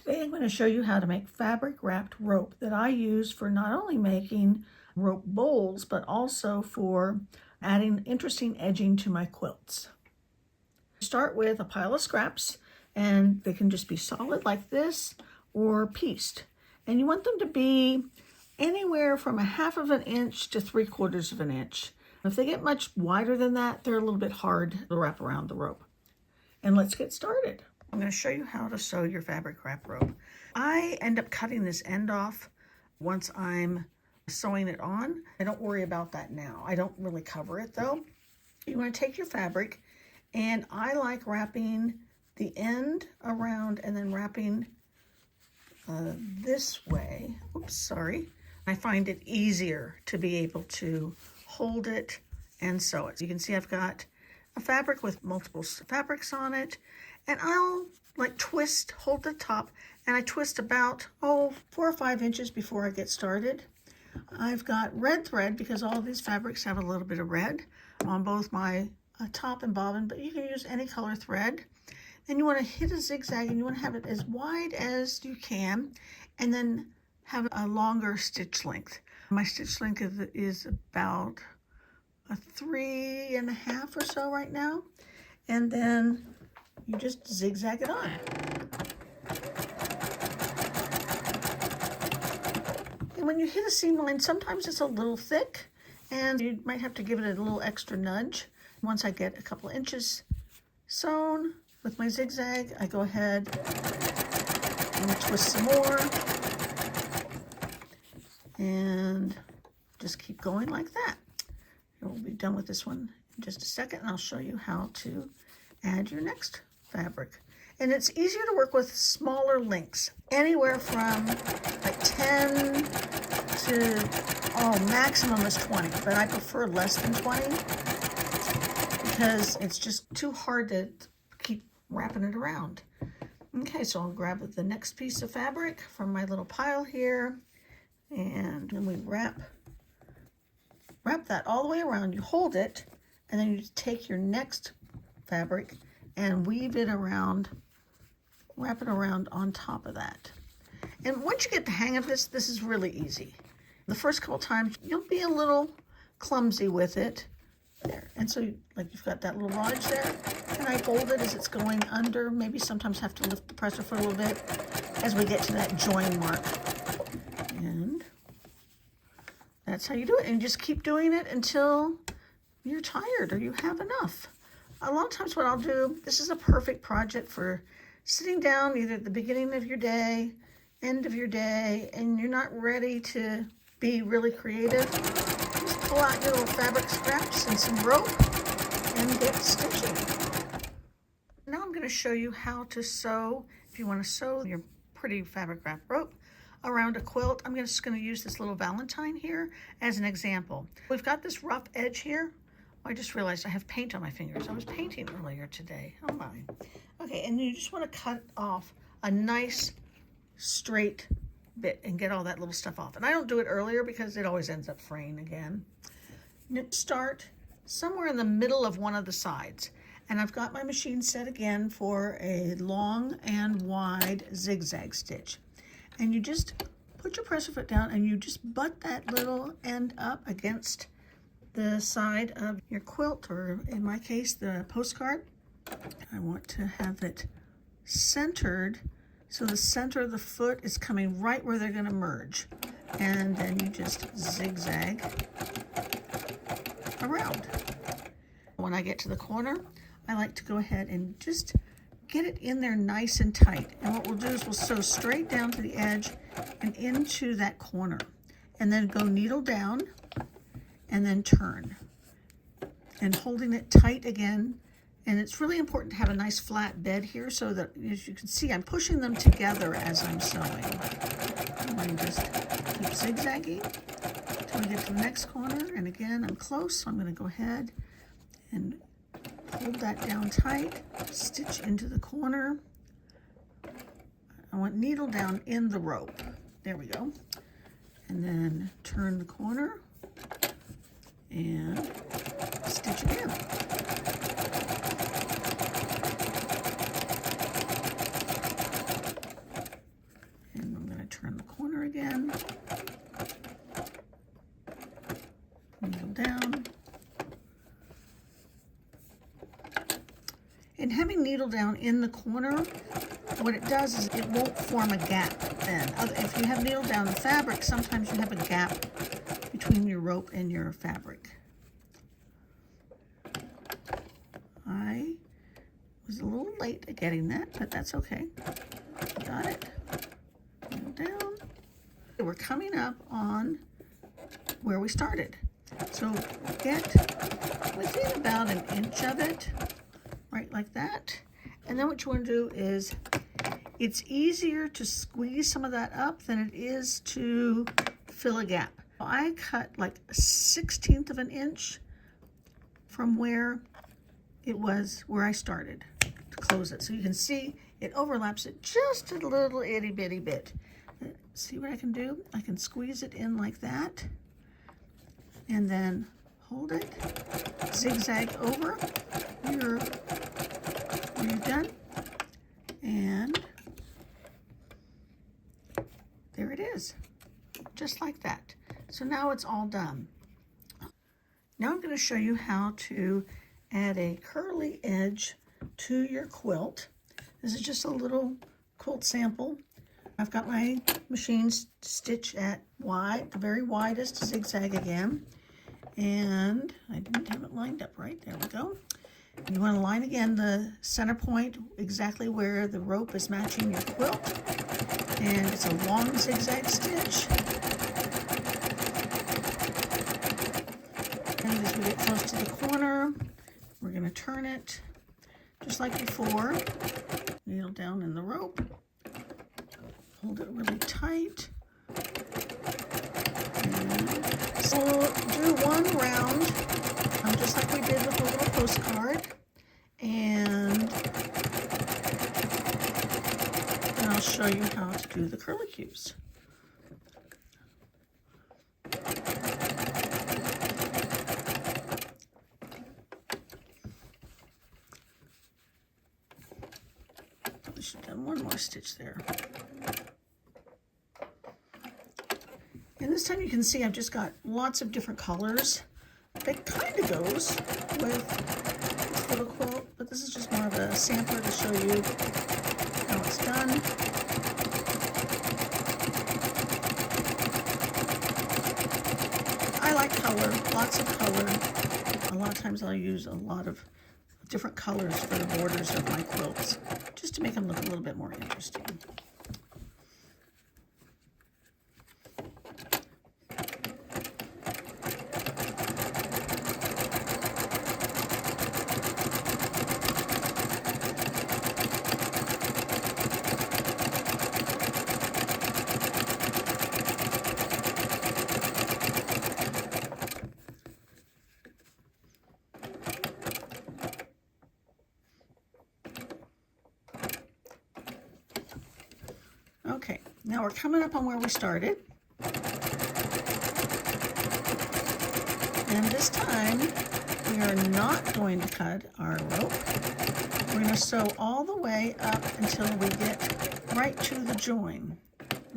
Today I'm going to show you how to make fabric wrapped rope that I use for not only making rope bowls, but also for adding interesting edging to my quilts. Start with a pile of scraps, and they can just be solid like this or pieced. And you want them to be anywhere from 1/2 of an inch to 3/4 of an inch. If they get much wider than that, they're a little bit hard to wrap around the rope. And let's get started. I'm going to show you how to sew your fabric wrap rope. I end up cutting this end off once I'm sewing it on. I don't worry about that now. I don't really cover it though. You want to take your fabric, and I like wrapping the end around and then wrapping this way. Oops, sorry. I find it easier to be able to hold it and sew it. So you can see I've got a fabric with multiple fabrics on it, and I'll like hold the top, and I twist about 4 or 5 inches before I get started. I've got red thread because all of these fabrics have a little bit of red on both my top and bobbin, but you can use any color thread. Then you want to hit a zigzag, and you want to have it as wide as you can, and then have a longer stitch length. My stitch length is about a 3.5 or so right now, and then you just zigzag it on. And when you hit a seam line, sometimes it's a little thick, and you might have to give it a little extra nudge. Once I get a couple inches sewn with my zigzag, I go ahead and twist some more, and just keep going like that. We'll be done with this one in just a second, and I'll show you how to add your next fabric. And it's easier to work with smaller links, anywhere from like 10 to, maximum is 20, but I prefer less than 20 because it's just too hard to keep wrapping it around. Okay, so I'll grab the next piece of fabric from my little pile here, and then we wrap that all the way around. You hold it, and then you take your next fabric and weave it around, wrap it around on top of that. And once you get the hang of this, this is really easy. The first couple times, you'll be a little clumsy with it. There, and so like you've got that little rawage there, and I hold it as it's going under. Maybe sometimes have to lift the presser foot a little bit as we get to that join mark. And that's how you do it. And just keep doing it until you're tired or you have enough. A lot of times what I'll do, this is a perfect project for sitting down either at the beginning of your day, end of your day, and you're not ready to be really creative. Just pull out your little fabric scraps and some rope and get stitching. Now I'm going to show you how to sew. If you want to sew your pretty fabric wrap rope around a quilt, I'm just going to use this little Valentine here as an example. We've got this rough edge here. I just realized I have paint on my fingers. I was painting earlier today. Oh my. Okay, and you just want to cut off a nice straight bit and get all that little stuff off. And I don't do it earlier because it always ends up fraying again. Start somewhere in the middle of one of the sides. And I've got my machine set again for a long and wide zigzag stitch. And you just put your presser foot down, and you just butt that little end up against the side of your quilt, or in my case, the postcard. I want to have it centered, so the center of the foot is coming right where they're going to merge. And then you just zigzag around. When I get to the corner, I like to go ahead and just get it in there nice and tight. And what we'll do is we'll sew straight down to the edge and into that corner, and then go needle down and then turn, and holding it tight again. And it's really important to have a nice flat bed here, so that, as you can see, I'm pushing them together as I'm sewing. And just keep zigzagging until we get to the next corner. And again, I'm close, so I'm going to go ahead and hold that down tight, stitch into the corner. I want needle down in the rope. There we go. And then turn the corner and stitch again. And having needle down in the corner, what it does is it won't form a gap then. If you have needle down the fabric, sometimes you have a gap between your rope and your fabric. I was a little late at getting that, but that's okay. Got it. Needle down. We're coming up on where we started. So get within about an inch of it, right like that. And then what you want to do is, it's easier to squeeze some of that up than it is to fill a gap. I cut like 1/16 of an inch from where it was, where I started to close it. So you can see it overlaps it just a little itty bitty bit. See what I can do? I can squeeze it in like that, and then hold it, zigzag over when you're done, and there it is, just like that. So now it's all done. Now I'm going to show you how to add a curly edge to your quilt. This is just a little quilt sample. I've got my machine stitch at wide, the very widest zigzag again. And I didn't have it lined up right. There we go. You want to line again the center point exactly where the rope is matching your quilt. And it's a long zigzag stitch. And as we get close to the corner, we're going to turn it just like before. Needle down in the rope. Hold it really tight. And so do one round, just like we did with the little postcard. And then I'll show you how to do the curlicues. I should have done one more stitch there. And this time you can see I've just got lots of different colors. It kind of goes with this little quilt, but this is just more of a sampler to show you how it's done. I like color, lots of color. A lot of times I'll use a lot of different colors for the borders of my quilts, just to make them look a little bit more interesting. Okay, now we're coming up on where we started. And this time, we are not going to cut our rope. We're going to sew all the way up until we get right to the join.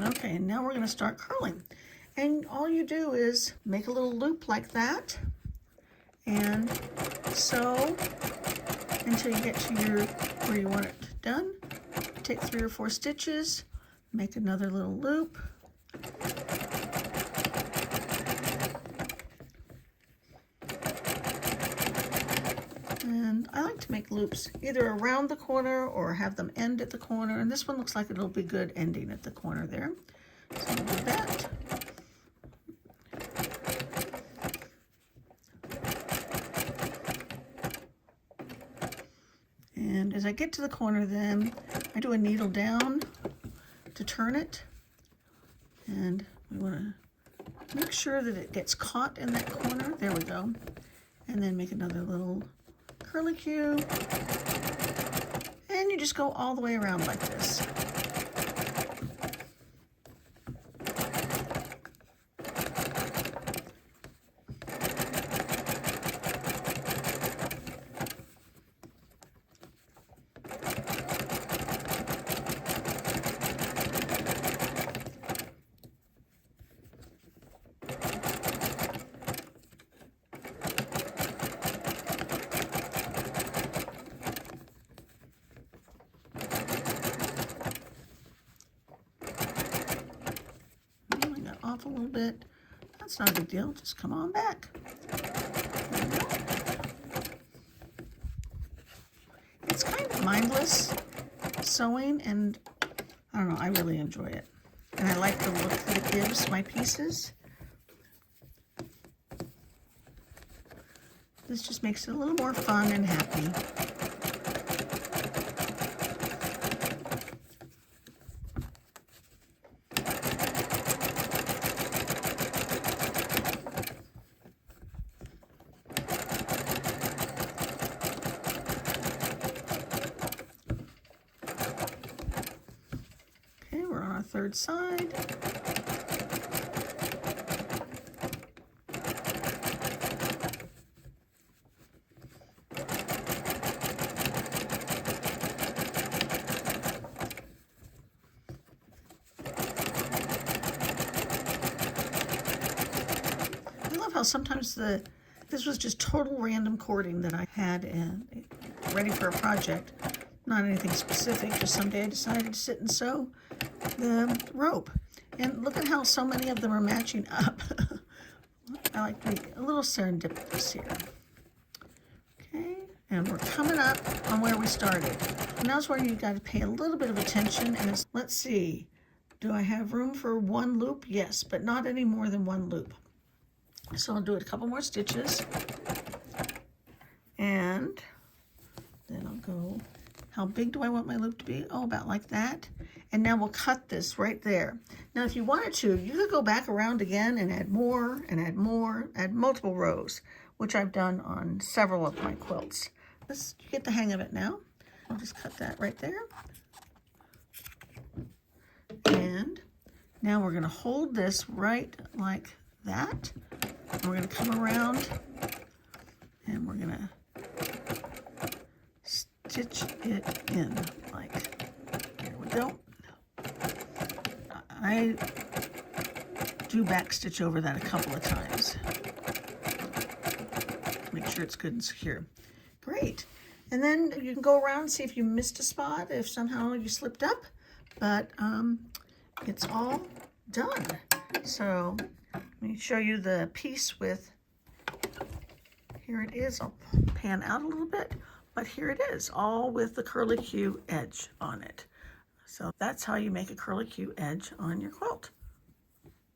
Okay, and now we're going to start curling. And all you do is make a little loop like that and sew until you get to where you want it done. Take 3 or 4 stitches. Make another little loop. And I like to make loops either around the corner or have them end at the corner. And this one looks like it'll be good ending at the corner there. So I'll do that. And as I get to the corner then, I do a needle down to turn it, and we want to make sure that it gets caught in that corner. There we go. And then make another little curlicue, and you just go all the way around like this. bit. That's not a big deal. Just come on back. There we go. It's kind of mindless sewing, and I don't know, I really enjoy it. And I like the look that it gives my pieces. This just makes it a little more fun and happy. Okay, we're on our third side. How sometimes this was just total random cording that I had and ready for a project, not anything specific. Just someday I decided to sit and sew the rope, and look at how so many of them are matching up. I like to make a little serendipitous here. Okay, and we're coming up on where we started. And that's where you got to pay a little bit of attention. And it's, let's see, do I have room for one loop? Yes, but not any more than one loop. So I'll do a couple more stitches, and then I'll go, how big do I want my loop to be? Oh, about like that. And now we'll cut this right there. Now, if you wanted to, you could go back around again and add more and add more, add multiple rows, which I've done on several of my quilts. You get the hang of it now. I'll just cut that right there. And now we're gonna hold this right like that. And we're going to come around and we're going to stitch it in like, there we go. I do back stitch over that a couple of times. Make sure it's good and secure. Great. And then you can go around and see if you missed a spot, if somehow you slipped up, but it's all done. So let me show you the piece with, here it is. I'll pan out a little bit, but here it is, all with the curlicue edge on it. So that's how you make a curlicue edge on your quilt.